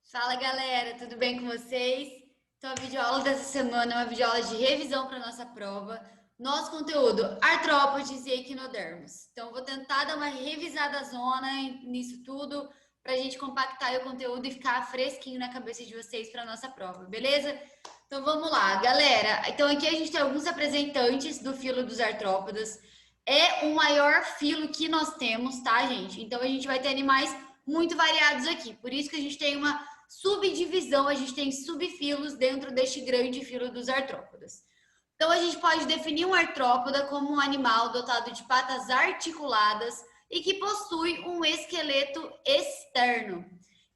Fala galera, tudo bem com vocês? Então a videoaula dessa semana é uma videoaula de revisão para nossa prova. Nosso conteúdo, artrópodes e equinodermos. Então vou tentar dar uma revisada zona nisso tudo para a gente compactar o conteúdo e ficar fresquinho na cabeça de vocês para nossa prova, beleza? Então vamos lá, galera. Então aqui a gente tem alguns representantes do filo dos artrópodes. É o maior filo que nós temos, tá, gente? Então a gente vai ter animais muito variados aqui. Por isso que a gente tem uma subdivisão, a gente tem subfilos dentro deste grande filo dos artrópodes. Então, a gente pode definir um artrópoda como um animal dotado de patas articuladas e que possui um esqueleto externo.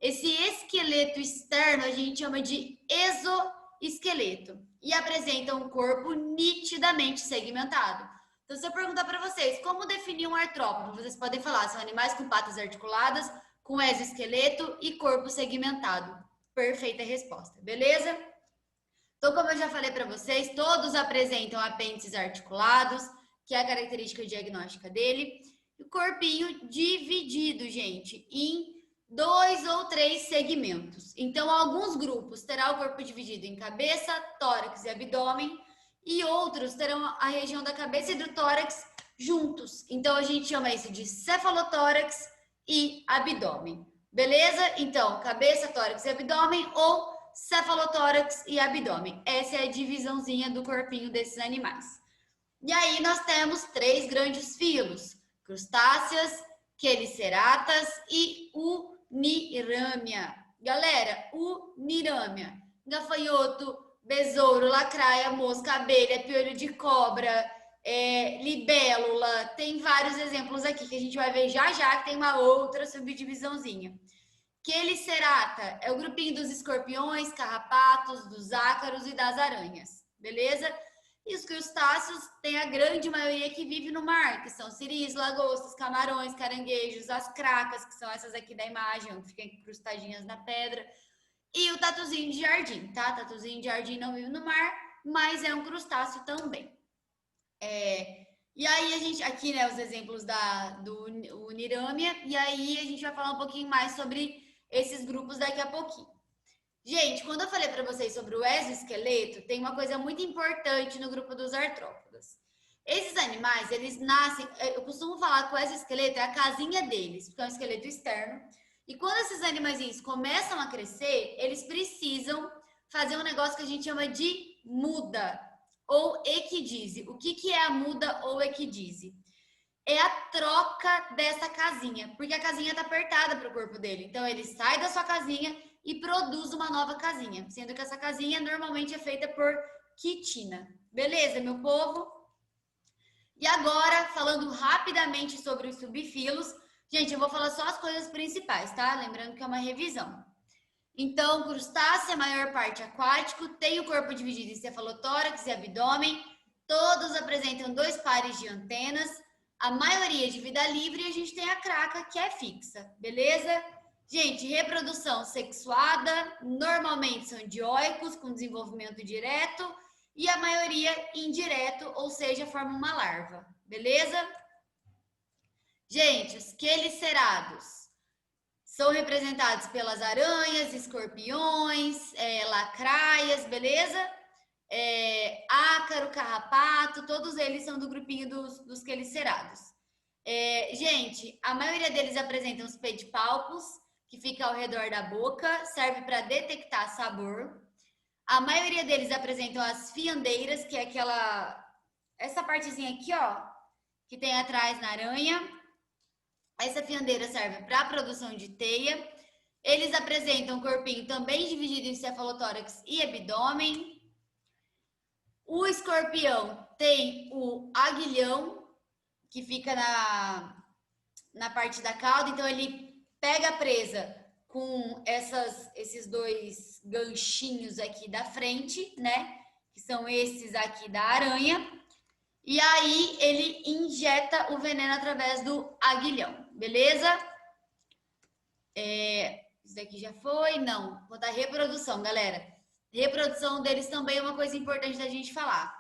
Esse esqueleto externo a gente chama de exoesqueleto e apresenta um corpo nitidamente segmentado. Então, se eu perguntar para vocês como definir um artrópodo, vocês podem falar, são animais com patas articuladas, com exoesqueleto e corpo segmentado. Perfeita resposta, beleza? Então, como eu já falei para vocês, todos apresentam apêndices articulados, que é a característica diagnóstica dele, e o corpinho dividido, gente, em 2 ou 3 segmentos. Então, alguns grupos terão o corpo dividido em cabeça, tórax e abdômen, e outros terão a região da cabeça e do tórax juntos. Então, a gente chama isso de cefalotórax e abdômen. Beleza? Então, cabeça, tórax e abdômen ou cefalotórax e abdômen. Essa é a divisãozinha do corpinho desses animais. E aí nós temos 3 grandes filos: crustáceas, queliceratas e unirâmia. Galera, unirâmia: gafanhoto, besouro, lacraia, mosca, abelha, piolho de cobra, libélula. Tem vários exemplos aqui que a gente vai ver já já, que tem uma outra subdivisãozinha. Quelicerata é o grupinho dos escorpiões, carrapatos, dos ácaros e das aranhas, beleza? E os crustáceos tem a grande maioria que vive no mar, que são siris, lagostas, camarões, caranguejos, as cracas, que são essas aqui da imagem, que ficam encrustadinhas na pedra, e o tatuzinho de jardim, tá? Tatuzinho de jardim não vive no mar, mas é um crustáceo também. E aí a gente, aqui, né, os exemplos do Unirâmia, e aí a gente vai falar um pouquinho mais sobre esses grupos daqui a pouquinho. Gente, quando eu falei para vocês sobre o exoesqueleto, tem uma coisa muito importante no grupo dos artrópodas. Esses animais, eles nascem, eu costumo falar que o exoesqueleto é a casinha deles, porque é um esqueleto externo. E quando esses animaizinhos começam a crescer, eles precisam fazer um negócio que a gente chama de muda ou equidise. O que é a muda ou equidise? É a troca dessa casinha, porque a casinha está apertada para o corpo dele. Então, ele sai da sua casinha e produz uma nova casinha, sendo que essa casinha normalmente é feita por quitina. Beleza, meu povo? E agora, falando rapidamente sobre os subfilos, gente, eu vou falar só as coisas principais, tá? Lembrando que é uma revisão. Então, crustáceo é a maior parte aquático, tem o corpo dividido em cefalotórax e abdômen, todos apresentam 2 pares de antenas, a maioria de vida livre, e a gente tem a craca, que é fixa, beleza? Gente, reprodução sexuada, normalmente são dioicos, com desenvolvimento direto, e a maioria indireto, ou seja, forma uma larva, beleza? Gente, os quelicerados são representados pelas aranhas, escorpiões, lacraias, beleza? Ácaro, carrapato, todos eles são do grupinho dos quelicerados. Gente, a maioria deles apresentam os pedipalpos, que fica ao redor da boca, serve para detectar sabor. A maioria deles apresentam as fiandeiras, que é essa partezinha aqui, ó, que tem atrás na aranha. Essa fiandeira serve para a produção de teia. Eles apresentam um corpinho também dividido em cefalotórax e abdômen. O escorpião tem o aguilhão, que fica na parte da cauda. Então, ele pega a presa com esses 2 ganchinhos aqui da frente, né? Que são esses aqui da aranha. E aí, ele injeta o veneno através do aguilhão, beleza? Isso daqui já foi? Não. Vou dar reprodução, galera. Reprodução deles também é uma coisa importante da gente falar.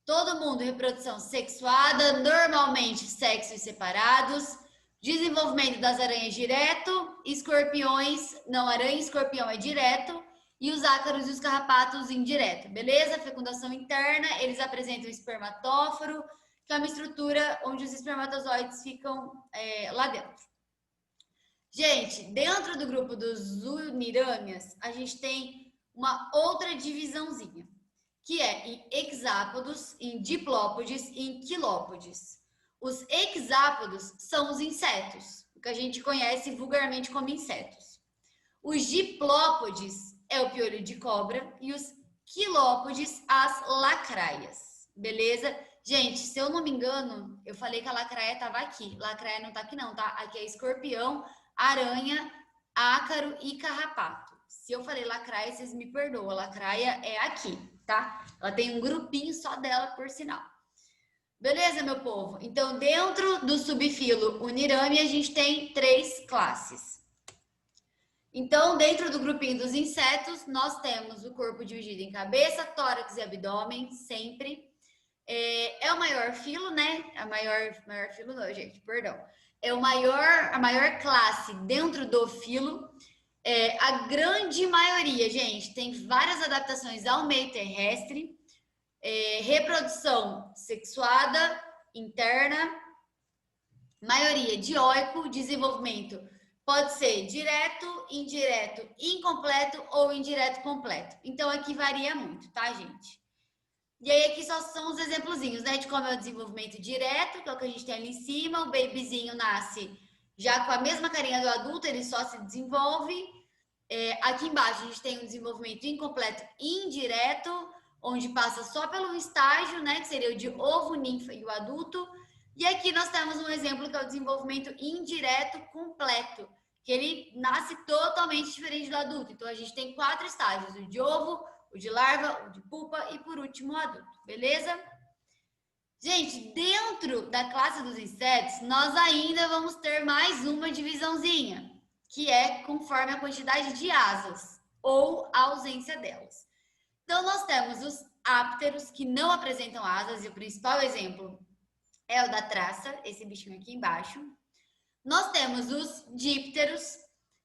Todo mundo reprodução sexuada, normalmente sexos separados. Desenvolvimento das aranhas direto, escorpiões, não, aranha e escorpião é direto, e os ácaros e os carrapatos indireto, beleza? Fecundação interna, eles apresentam o espermatóforo, que é uma estrutura onde os espermatozoides ficam lá dentro. Gente, dentro do grupo dos unirâmias, a gente tem uma outra divisãozinha, que é em hexápodos, em diplópodes e em quilópodes. Os hexápodos são os insetos, o que a gente conhece vulgarmente como insetos. Os diplópodes é o piolho de cobra e os quilópodes as lacraias, beleza? Gente, se eu não me engano, eu falei que a lacraia estava aqui. Lacraia não está aqui não, tá? Aqui é escorpião, aranha, ácaro e carrapato. Se eu falei lacraia, vocês me perdoam. A lacraia é aqui, tá? Ela tem um grupinho só dela, por sinal. Beleza, meu povo? Então, dentro do subfilo Unirame, a gente tem 3 classes. Então, dentro do grupinho dos insetos, nós temos o corpo dividido em cabeça, tórax e abdômen, sempre. É o maior filo, né? Maior filo não, gente, perdão. É a maior classe dentro do filo. A grande maioria, gente, tem várias adaptações ao meio terrestre. Reprodução sexuada, interna, maioria dioico, desenvolvimento pode ser direto, indireto, incompleto ou indireto completo. Então, aqui varia muito, tá, gente? E aí, aqui só são os exemplozinhos, né, de como é o desenvolvimento direto, que é o que a gente tem ali em cima. O babyzinho nasce já com a mesma carinha do adulto, ele só se desenvolve. Aqui embaixo, a gente tem um desenvolvimento incompleto indireto, onde passa só pelo estágio, né, que seria o de ovo, ninfa e o adulto. E aqui nós temos um exemplo que é o desenvolvimento indireto completo, que ele nasce totalmente diferente do adulto. Então, a gente tem 4 estágios, o de ovo, o de larva, o de pupa e, por último, o adulto, beleza? Gente, dentro da classe dos insetos, nós ainda vamos ter mais uma divisãozinha, que é conforme a quantidade de asas ou a ausência delas. Então, nós temos os ápteros, que não apresentam asas, e o principal exemplo é o da traça, esse bichinho aqui embaixo. Nós temos os dípteros,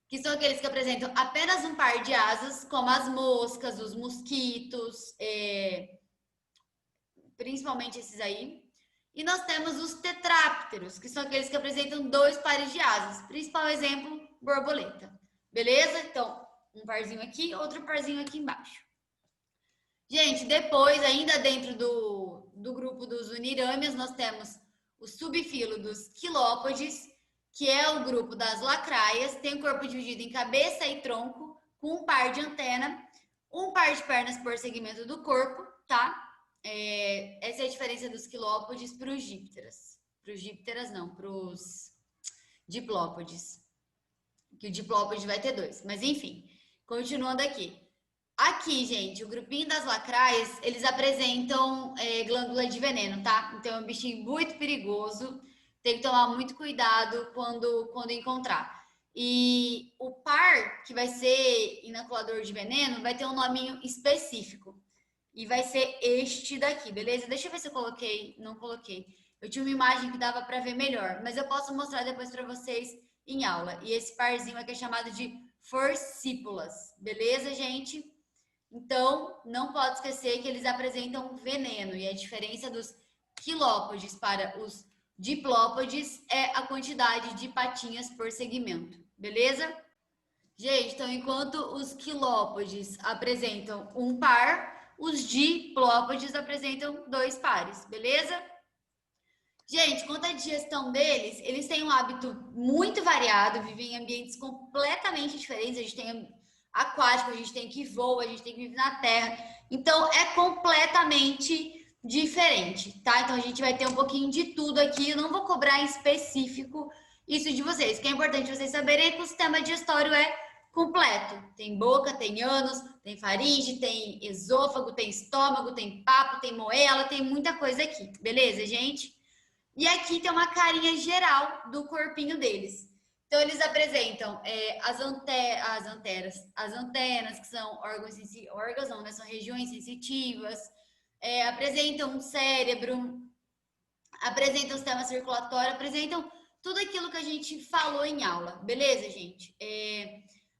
que são aqueles que apresentam apenas um par de asas, como as moscas, os mosquitos, principalmente esses aí. E nós temos os tetrápteros, que são aqueles que apresentam 2 pares de asas. Principal exemplo, borboleta. Beleza? Então, um parzinho aqui, outro parzinho aqui embaixo. Gente, depois, ainda dentro do grupo dos unirâmias, nós temos o subfilo dos quilópodes, que é o grupo das lacraias. Tem o corpo dividido em cabeça e tronco, com um par de antena, um par de pernas por segmento do corpo, tá? Essa é a diferença dos quilópodes para os dípteras. Para os dípteras não, para os diplópodes. Que o diplópode vai ter 2. Mas enfim, continuando aqui. Aqui, gente, o grupinho das lacraias, eles apresentam glândula de veneno, tá? Então é um bichinho muito perigoso. Tem que tomar muito cuidado quando encontrar. E o par, que vai ser inoculador de veneno, vai ter um nominho específico. E vai ser este daqui, beleza? Deixa eu ver se eu coloquei. Não coloquei. Eu tinha uma imagem que dava para ver melhor, mas eu posso mostrar depois para vocês em aula. E esse parzinho aqui é chamado de forcípulas, beleza, gente? Então, não pode esquecer que eles apresentam veneno. E a diferença dos quilópodes para os diplópodes é a quantidade de patinhas por segmento, beleza? Gente, então enquanto os quilópodes apresentam um par, os diplópodes apresentam 2 pares, beleza? Gente, quanto à digestão deles, eles têm um hábito muito variado, vivem em ambientes completamente diferentes. A gente tem aquático, a gente tem que voa, a gente tem que viver na terra. Então, é completamente diferente, tá? Então, a gente vai ter um pouquinho de tudo aqui. Eu não vou cobrar em específico isso de vocês. O que é importante vocês saberem é que o sistema digestório é completo. Tem boca, tem ânus, tem faringe, tem esôfago, tem estômago, tem papo, tem moela, tem muita coisa aqui. Beleza, gente? E aqui tem uma carinha geral do corpinho deles. Então, eles apresentam as antenas, que são órgãos não, né? São regiões sensitivas, apresentam um cérebro, apresentam o sistema circulatório, apresentam tudo aquilo que a gente falou em aula, beleza, gente?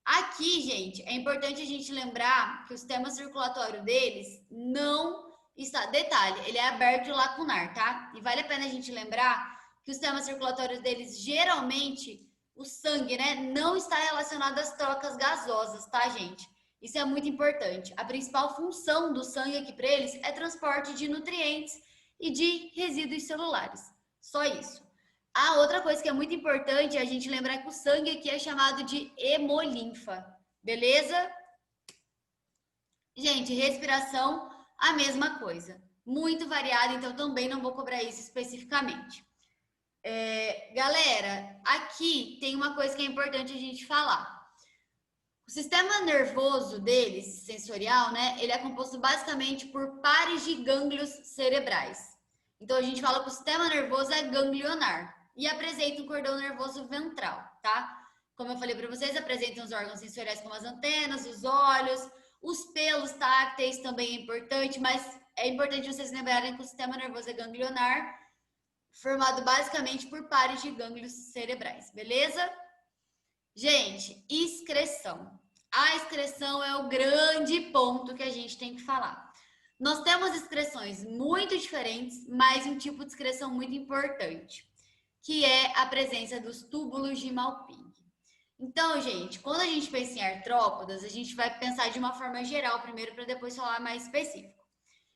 Aqui, gente, é importante a gente lembrar que o sistema circulatório deles não está... Detalhe, ele é aberto e lacunar, tá? E vale a pena a gente lembrar que o sistema circulatório deles, geralmente, o sangue, né, não está relacionado às trocas gasosas, tá, gente? Isso é muito importante. A principal função do sangue aqui para eles é transporte de nutrientes e de resíduos celulares. Só isso. A outra coisa que é muito importante é a gente lembrar que o sangue aqui é chamado de hemolinfa, beleza? Gente, respiração, a mesma coisa. Muito variada, então também não vou cobrar isso especificamente. Galera, aqui tem uma coisa que é importante a gente falar. O sistema nervoso deles, sensorial, né? Ele é composto basicamente por pares de gânglios cerebrais. Então, a gente fala que o sistema nervoso é ganglionar e apresenta um cordão nervoso ventral, tá? Como eu falei para vocês, apresentam os órgãos sensoriais como as antenas, os olhos, os pelos tácteis também é importante, mas é importante vocês lembrarem que o sistema nervoso é ganglionar, formado basicamente por pares de gânglios cerebrais, beleza? Gente, excreção. A excreção é o grande ponto que a gente tem que falar. Nós temos excreções muito diferentes, mas um tipo de excreção muito importante, que é a presença dos túbulos de Malpighi. Então, gente, quando a gente pensa em artrópodas, a gente vai pensar de uma forma geral primeiro, para depois falar mais específico.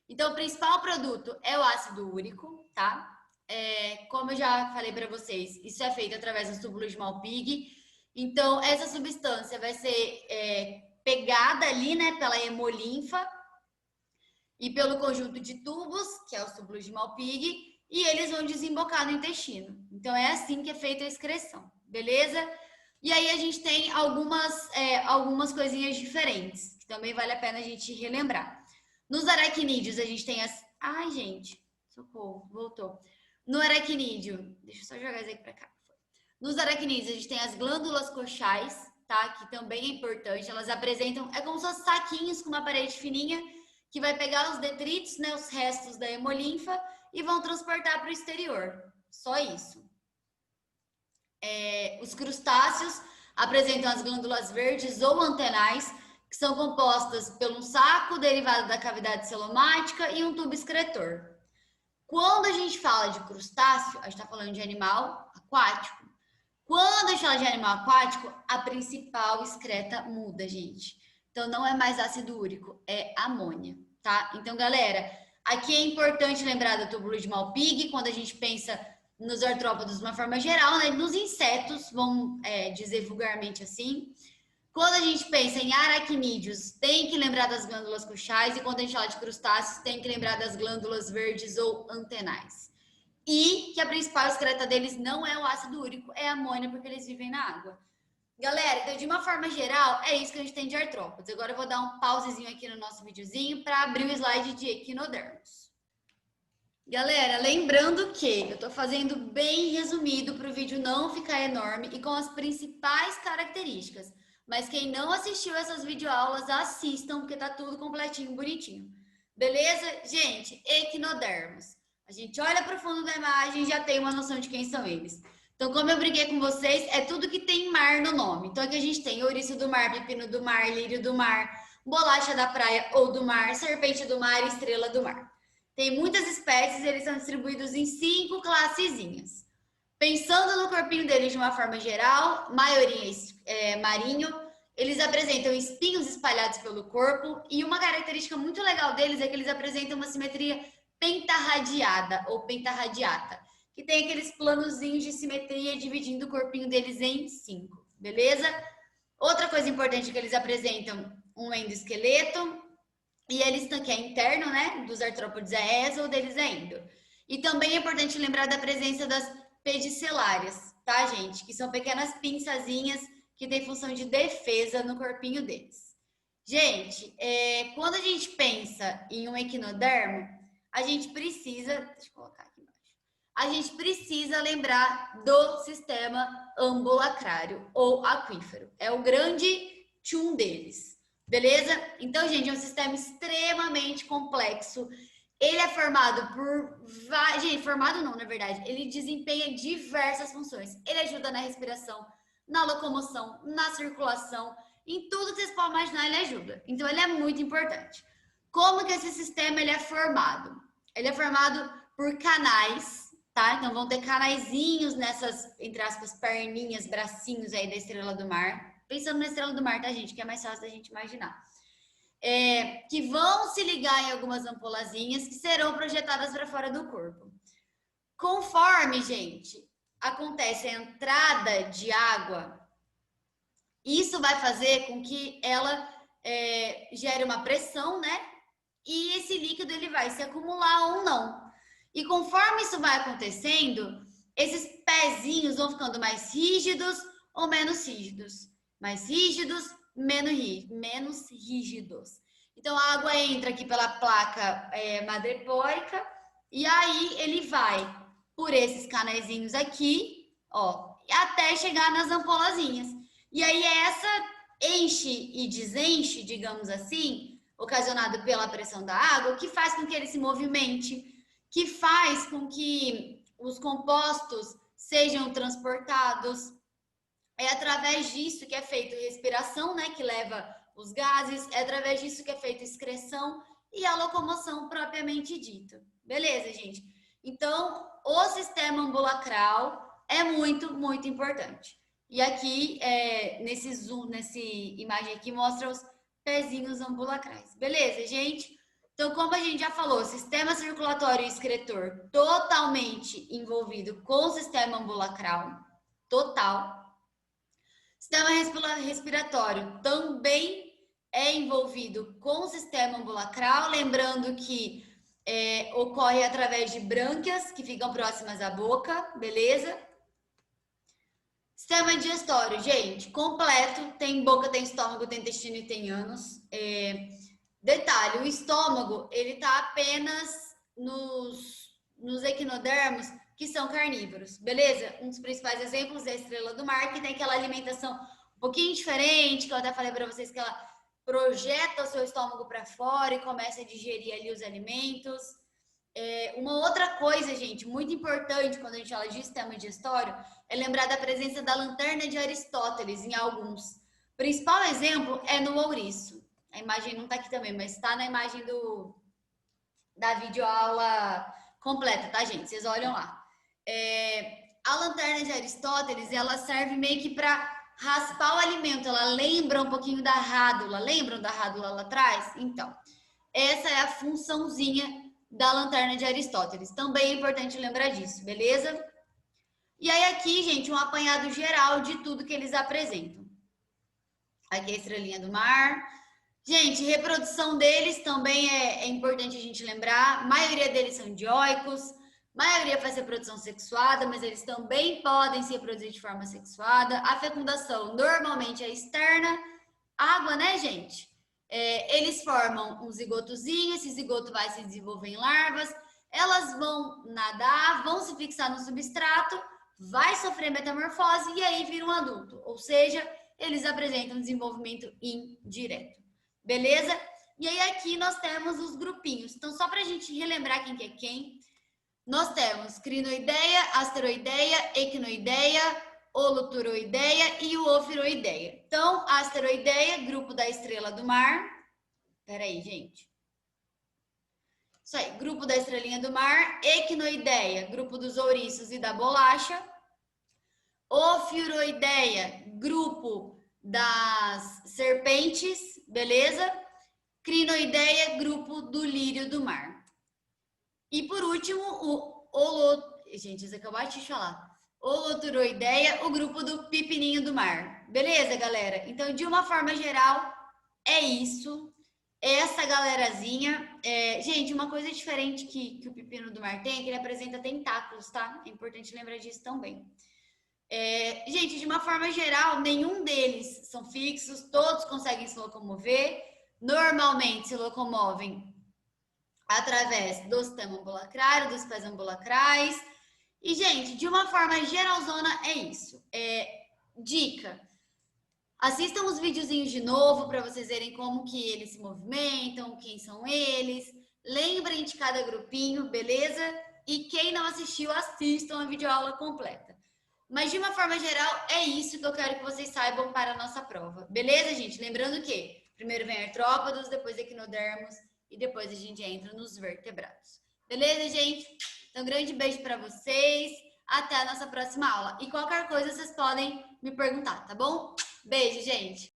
Então, o principal produto é o ácido úrico, tá? Como eu já falei para vocês, isso é feito através dos túbulos de Malpighi. Então, essa substância vai ser pegada ali, né, pela hemolinfa e pelo conjunto de tubos, que é os túbulos de Malpighi, e eles vão desembocar no intestino. Então, é assim que é feita a excreção, beleza? E aí a gente tem algumas coisinhas diferentes, que também vale a pena a gente relembrar. Nos aracnídeos, a gente tem as... Ai, gente, socorro, voltou. No aracnídeo, deixa eu só jogar isso aqui para cá. Nos aracnídeos, a gente tem as glândulas coxais, tá? Que também é importante. Elas apresentam, é como se fossem saquinhos com uma parede fininha, que vai pegar os detritos, né, os restos da hemolinfa, e vão transportar para o exterior. Só isso. Os crustáceos apresentam as glândulas verdes ou antenais, que são compostas por um saco derivado da cavidade celomática e um tubo excretor. Quando a gente fala de crustáceo, a gente está falando de animal aquático. Quando a gente fala de animal aquático, a principal excreta muda, gente. Então, não é mais ácido úrico, é amônia, tá? Então, galera, aqui é importante lembrar do túbulo de Malpighi, quando a gente pensa nos artrópodos de uma forma geral, né? Nos insetos, vamos dizer vulgarmente assim. Quando a gente pensa em aracnídeos, tem que lembrar das glândulas coxais, e quando a gente fala de crustáceos, tem que lembrar das glândulas verdes ou antenais. E que a principal excreta deles não é o ácido úrico, é a amônia, porque eles vivem na água. Galera, então, de uma forma geral, é isso que a gente tem de artrópodes. Agora eu vou dar um pausezinho aqui no nosso videozinho para abrir o slide de equinodermos. Galera, lembrando que eu tô fazendo bem resumido para o vídeo não ficar enorme e com as principais características. Mas quem não assistiu essas videoaulas, assistam, porque tá tudo completinho, bonitinho. Beleza? Gente, equinodermos. A gente olha para o fundo da imagem e já tem uma noção de quem são eles. Então, como eu brinquei com vocês, é tudo que tem mar no nome. Então, aqui a gente tem ouriço do mar, pepino do mar, lírio do mar, bolacha da praia ou do mar, serpente do mar e estrela do mar. Tem muitas espécies, eles são distribuídos em 5 classezinhas. Pensando no corpinho deles de uma forma geral, maioria marinho, eles apresentam espinhos espalhados pelo corpo, e uma característica muito legal deles é que eles apresentam uma simetria pentarradiada ou pentarradiata, que tem aqueles planozinhos de simetria dividindo o corpinho deles em 5, beleza? Outra coisa importante é que eles apresentam um endoesqueleto, e eles, que é interno, né, dos artrópodes é exo, ou deles é endo. E também é importante lembrar da presença das pedicelárias, tá, gente? Que são pequenas pinçazinhas que têm função de defesa no corpinho deles. Gente, quando a gente pensa em um equinodermo, a gente precisa... Deixa eu colocar aqui embaixo. A gente precisa lembrar do sistema ambulacrário ou aquífero. É o grande tchum deles. Beleza? Então, gente, é um sistema extremamente complexo Ele é formado por... Gente, formado não, na verdade. Ele desempenha diversas funções. Ele ajuda na respiração, na locomoção, na circulação. Em tudo que vocês podem imaginar, ele ajuda. Então, ele é muito importante. Como que esse sistema ele é formado? Ele é formado por canais, tá? Então, vão ter canaizinhos nessas, entre aspas, perninhas, bracinhos aí da estrela do mar. Pensando na estrela do mar, tá, gente? Que é mais fácil da gente imaginar. Que vão se ligar em algumas ampulazinhas que serão projetadas para fora do corpo. Conforme, gente, acontece a entrada de água, isso vai fazer com que ela gere uma pressão, né? E esse líquido ele vai se acumular ou não. E conforme isso vai acontecendo, esses pezinhos vão ficando mais rígidos ou menos rígidos. Mais rígidos, menos rígidos. Então, a água entra aqui pela placa madrepórica e aí ele vai por esses canaizinhos aqui, ó, até chegar nas ampolazinhas. E aí essa enche e desenche, digamos assim, ocasionado pela pressão da água, que faz com que ele se movimente, que faz com que os compostos sejam transportados. É através disso que é feita respiração, né, que leva os gases, é através disso que é feita excreção e a locomoção propriamente dita. Beleza, gente? Então, o sistema ambulacral é muito, muito importante. E aqui, nesse zoom, nessa imagem aqui, mostra os pezinhos ambulacrais. Beleza, gente? Então, como a gente já falou, sistema circulatório e excretor totalmente envolvido com o sistema ambulacral, total. Sistema respiratório também é envolvido com o sistema ambulacral, lembrando que ocorre através de brânquias que ficam próximas à boca, beleza? Sistema digestório, gente, completo, tem boca, tem estômago, tem intestino e tem ânus. Detalhe, o estômago, ele tá apenas nos equinodermos, que são carnívoros, beleza? Um dos principais exemplos é a estrela do mar, que tem aquela alimentação um pouquinho diferente, que eu até falei para vocês que ela projeta o seu estômago para fora e começa a digerir ali os alimentos. Uma outra coisa, gente, muito importante quando a gente fala de sistema digestório, é lembrar da presença da lanterna de Aristóteles em alguns. O principal exemplo é no ouriço. A imagem não está aqui também, mas está na imagem da videoaula completa, tá, gente? Vocês olham lá. A lanterna de Aristóteles, ela serve meio que para raspar o alimento. Ela lembra um pouquinho da rádula. Lembram da rádula lá atrás? Então, essa é a funçãozinha da lanterna de Aristóteles. Também é importante lembrar disso, beleza? E aí aqui, gente, um apanhado geral de tudo que eles apresentam. Aqui a estrelinha do mar. Gente, reprodução deles também é importante a gente lembrar. A maioria deles são dioicos, a maioria faz reprodução sexuada, mas eles também podem se reproduzir de forma sexuada. A fecundação normalmente é externa. Água, né, gente? Eles formam um zigotozinho, esse zigoto vai se desenvolver em larvas, elas vão nadar, vão se fixar no substrato, vai sofrer metamorfose e aí vira um adulto. Ou seja, eles apresentam desenvolvimento indireto. Beleza? E aí aqui nós temos os grupinhos. Então, só para a gente relembrar quem que é quem, nós temos crinoideia, asteroideia, equinoideia, holoturoideia e o ofiroideia. Então, asteroideia, grupo da estrela do mar. Peraí, gente. Isso aí, grupo da estrelinha do mar. Equinoideia, grupo dos ouriços e da bolacha. Ofiroideia, grupo das serpentes, beleza? Crinoideia, grupo do lírio do mar. E por último, gente, isso aqui eu bati de falar. Holoturoideia, o grupo do pepininho do mar. Beleza, galera? Então, de uma forma geral, é isso. Essa galerazinha. Gente, uma coisa diferente que o pepino do mar tem é que ele apresenta tentáculos, tá? É importante lembrar disso também. Gente, de uma forma geral, nenhum deles são fixos, todos conseguem se locomover. Normalmente se locomovem através do sistema ambulacral, dos pés ambulacrais. E, gente, de uma forma geralzona é isso. Dica: assistam os videozinhos de novo para vocês verem como que eles se movimentam, quem são eles. Lembrem de cada grupinho, beleza? E quem não assistiu, assistam a videoaula completa. Mas, de uma forma geral, é isso que eu quero que vocês saibam para a nossa prova. Beleza, gente? Lembrando que primeiro vem artrópodos, depois equinodermos e depois a gente entra nos vertebrados. Beleza, gente? Então, grande beijo para vocês. Até a nossa próxima aula. E qualquer coisa, vocês podem me perguntar, tá bom? Beijo, gente!